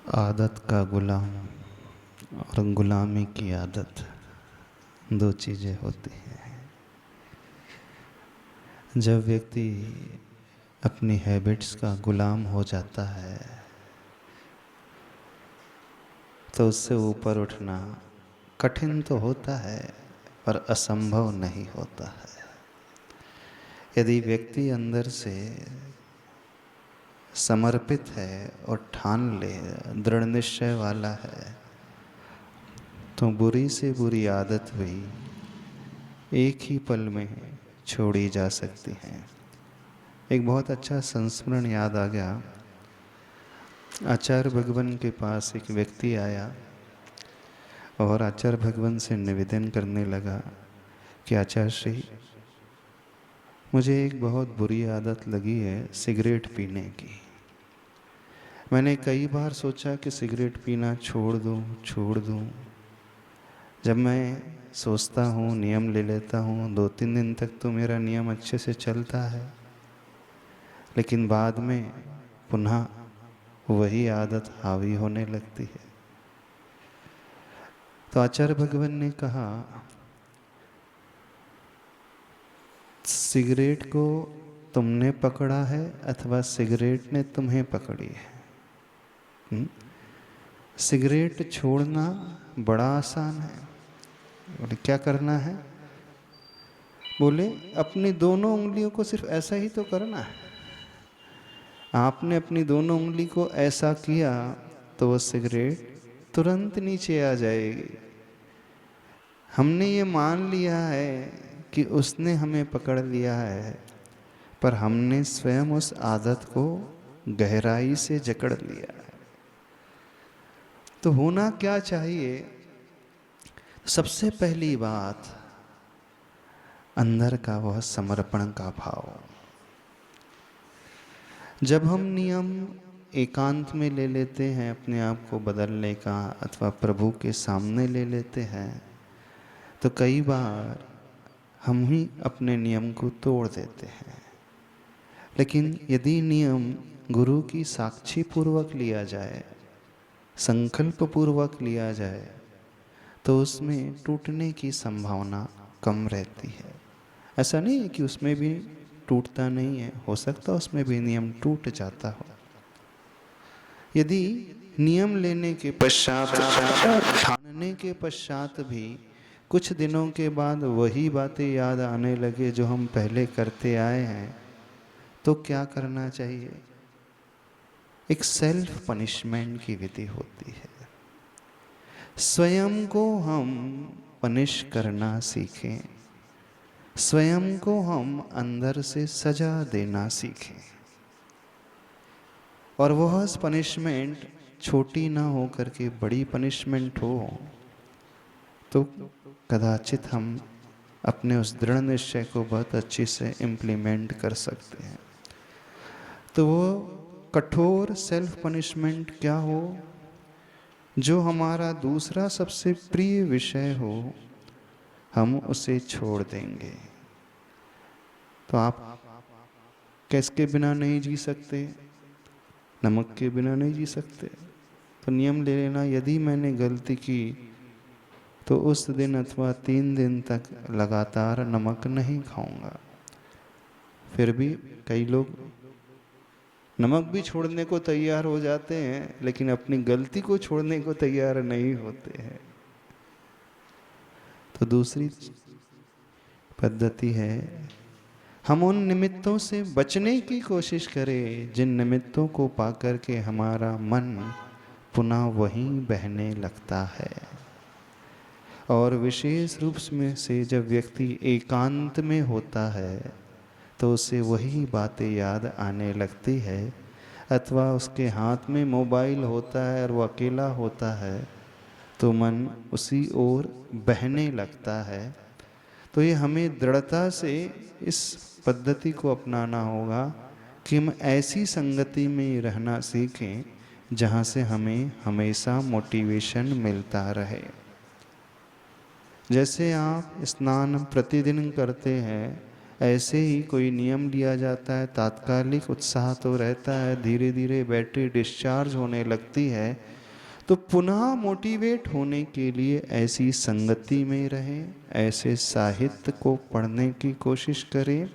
आदत का गुलाम और गुलामी की आदत दो चीज़ें होती हैं। जब व्यक्ति अपनी हैबिट्स का गुलाम हो जाता है तो उससे ऊपर उठना कठिन तो होता है पर असंभव नहीं होता है। यदि व्यक्ति अंदर से समर्पित है और ठान ले, दृढ़ निश्चय वाला है, तो बुरी से बुरी आदत भी एक ही पल में छोड़ी जा सकती हैं। एक बहुत अच्छा संस्मरण याद आ गया। आचार्य भगवान के पास एक व्यक्ति आया और आचार्य भगवान से निवेदन करने लगा कि आचार्य श्री, मुझे एक बहुत बुरी आदत लगी है सिगरेट पीने की। मैंने कई बार सोचा कि सिगरेट पीना छोड़ दूं। जब मैं सोचता हूँ, नियम ले लेता हूँ, 2-3 दिन तक तो मेरा नियम अच्छे से चलता है, लेकिन बाद में पुनः वही आदत हावी होने लगती है। तो आचार्य भगवान ने कहा, सिगरेट को तुमने पकड़ा है अथवा सिगरेट ने तुम्हें पकड़ी है। सिगरेट छोड़ना बड़ा आसान है। बोले क्या करना है? बोले अपनी दोनों उंगलियों को सिर्फ ऐसा ही तो करना है। आपने अपनी दोनों उंगली को ऐसा किया तो वो सिगरेट तुरंत नीचे आ जाएगी। हमने ये मान लिया है कि उसने हमें पकड़ लिया है, पर हमने स्वयं उस आदत को गहराई से जकड़ लिया है। तो होना क्या चाहिए? सबसे पहली बात, अंदर का वह समर्पण का भाव। जब हम नियम एकांत में ले लेते हैं अपने आप को बदलने का अथवा प्रभु के सामने ले लेते हैं, तो कई बार हम ही अपने नियम को तोड़ देते हैं। लेकिन यदि नियम गुरु की साक्षी पूर्वक लिया जाए, संकल्प पूर्वक लिया जाए, तो उसमें टूटने की संभावना कम रहती है। ऐसा नहीं है कि उसमें भी टूटता नहीं है, हो सकता उसमें भी नियम टूट जाता हो। यदि नियम लेने के पश्चात, ठानने के पश्चात भी कुछ दिनों के बाद वही बातें याद आने लगे जो हम पहले करते आए हैं, तो क्या करना चाहिए? एक सेल्फ पनिशमेंट की विधि होती है। स्वयं को हम पनिश करना सीखें, स्वयं को हम अंदर से सजा देना सीखें। और वह पनिशमेंट छोटी ना हो करके बड़ी पनिशमेंट हो, तो कदाचित हम अपने उस दृढ़ निश्चय को बहुत अच्छे से इम्प्लीमेंट कर सकते हैं। तो वो कठोर सेल्फ पनिशमेंट क्या हो? जो हमारा दूसरा सबसे प्रिय विषय हो, हम उसे छोड़ देंगे। तो आप गैस के बिना नहीं जी सकते, नमक के बिना नहीं जी सकते, तो नियम ले लेना, यदि मैंने गलती की तो उस दिन अथवा 3 दिन तक लगातार नमक नहीं खाऊंगा। फिर भी कई लोग नमक भी छोड़ने को तैयार हो जाते हैं, लेकिन अपनी गलती को छोड़ने को तैयार नहीं होते हैं। तो दूसरी पद्धति है, हम उन निमित्तों से बचने की कोशिश करें जिन निमित्तों को पाकर के हमारा मन पुनः वहीं बहने लगता है। और विशेष रूप में से जब व्यक्ति एकांत में होता है तो उसे वही बातें याद आने लगती है, अथवा उसके हाथ में मोबाइल होता है और वो अकेला होता है तो मन उसी ओर बहने लगता है। तो ये हमें दृढ़ता से इस पद्धति को अपनाना होगा कि हम ऐसी संगति में रहना सीखें जहाँ से हमें हमेशा मोटिवेशन मिलता रहे। जैसे आप स्नान प्रतिदिन करते हैं ऐसे ही कोई नियम लिया जाता है, तात्कालिक उत्साह तो रहता है, धीरे धीरे बैटरी डिस्चार्ज होने लगती है। तो पुनः मोटिवेट होने के लिए ऐसी संगति में रहें, ऐसे साहित्य को पढ़ने की कोशिश करें,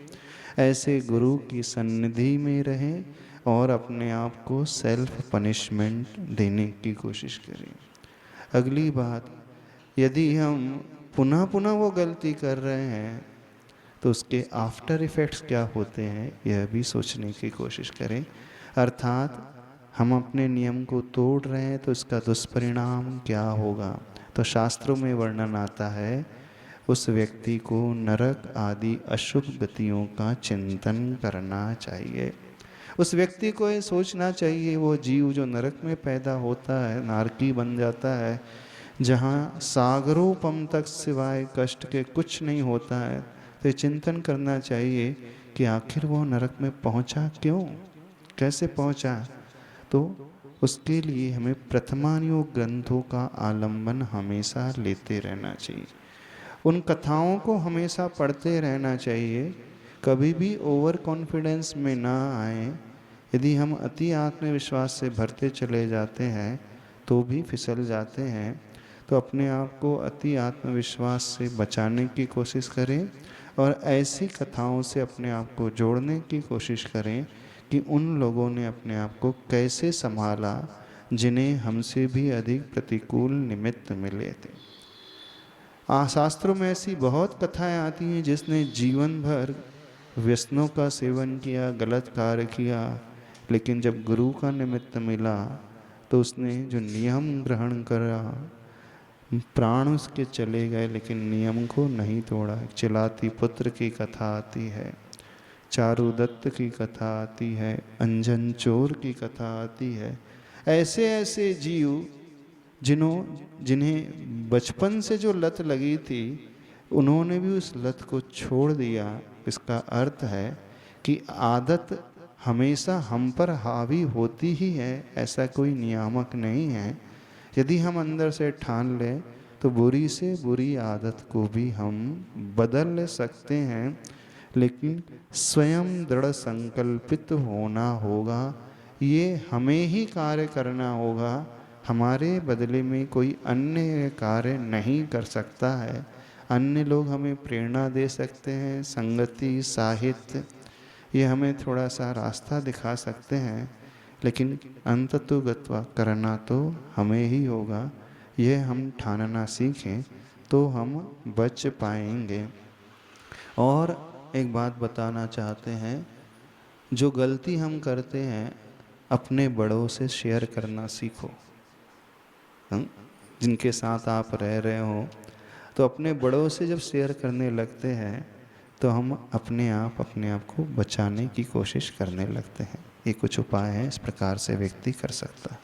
ऐसे गुरु की सन्निधि में रहें और अपने आप को सेल्फ पनिशमेंट देने की कोशिश करें। अगली बात, यदि हम पुनः पुनः वो गलती कर रहे हैं तो उसके आफ्टर इफ़ेक्ट्स क्या होते हैं यह भी सोचने की कोशिश करें। अर्थात हम अपने नियम को तोड़ रहे हैं तो इसका दुष्परिणाम क्या होगा। तो शास्त्रों में वर्णन आता है, उस व्यक्ति को नरक आदि अशुभ गतियों का चिंतन करना चाहिए। उस व्यक्ति को ये सोचना चाहिए, वो जीव जो नरक में पैदा होता है, नारकी बन जाता है, जहाँ सागरोपम तक सिवाय कष्ट के कुछ नहीं होता है, तो चिंतन करना चाहिए कि आखिर वो नरक में पहुँचा क्यों, कैसे पहुँचा। तो उसके लिए हमें प्रथमानुयोग ग्रंथों का आलंबन हमेशा लेते रहना चाहिए, उन कथाओं को हमेशा पढ़ते रहना चाहिए। कभी भी ओवर कॉन्फिडेंस में ना आए। यदि हम अति आत्मविश्वास से भरते चले जाते हैं तो भी फिसल जाते हैं। तो अपने आप को अति आत्मविश्वास से बचाने की कोशिश करें और ऐसी कथाओं से अपने आप को जोड़ने की कोशिश करें कि उन लोगों ने अपने आप को कैसे संभाला जिन्हें हमसे भी अधिक प्रतिकूल निमित्त मिले थे। शास्त्रों में ऐसी बहुत कथाएं आती हैं जिसने जीवन भर व्यसनों का सेवन किया, गलत कार्य किया, लेकिन जब गुरु का निमित्त मिला तो उसने जो नियम ग्रहण करा, प्राण उसके चले गए लेकिन नियम को नहीं तोड़ा। चिलाती पुत्र की कथा आती है, चारु दत्त की कथा आती है, अंजन चोर की कथा आती है। ऐसे ऐसे जीव जिन्हें बचपन से जो लत लगी थी, उन्होंने भी उस लत को छोड़ दिया। इसका अर्थ है कि आदत हमेशा हम पर हावी होती ही है, ऐसा कोई नियामक नहीं है। यदि हम अंदर से ठान लें तो बुरी से बुरी आदत को भी हम बदल सकते हैं, लेकिन स्वयं दृढ़ संकल्पित होना होगा। ये हमें ही कार्य करना होगा, हमारे बदले में कोई अन्य कार्य नहीं कर सकता है। अन्य लोग हमें प्रेरणा दे सकते हैं, संगति, साहित्य, ये हमें थोड़ा सा रास्ता दिखा सकते हैं, लेकिन अंततो गत्वा करना तो हमें ही होगा। ये हम ठानना सीखें तो हम बच पाएंगे। और एक बात बताना चाहते हैं, जो गलती हम करते हैं अपने बड़ों से शेयर करना सीखो। जिनके साथ आप रह रहे हो तो अपने बड़ों से जब शेयर करने लगते हैं तो हम अपने आप को बचाने की कोशिश करने लगते हैं। ये कुछ उपाय हैं, इस प्रकार से व्यक्ति कर सकता है।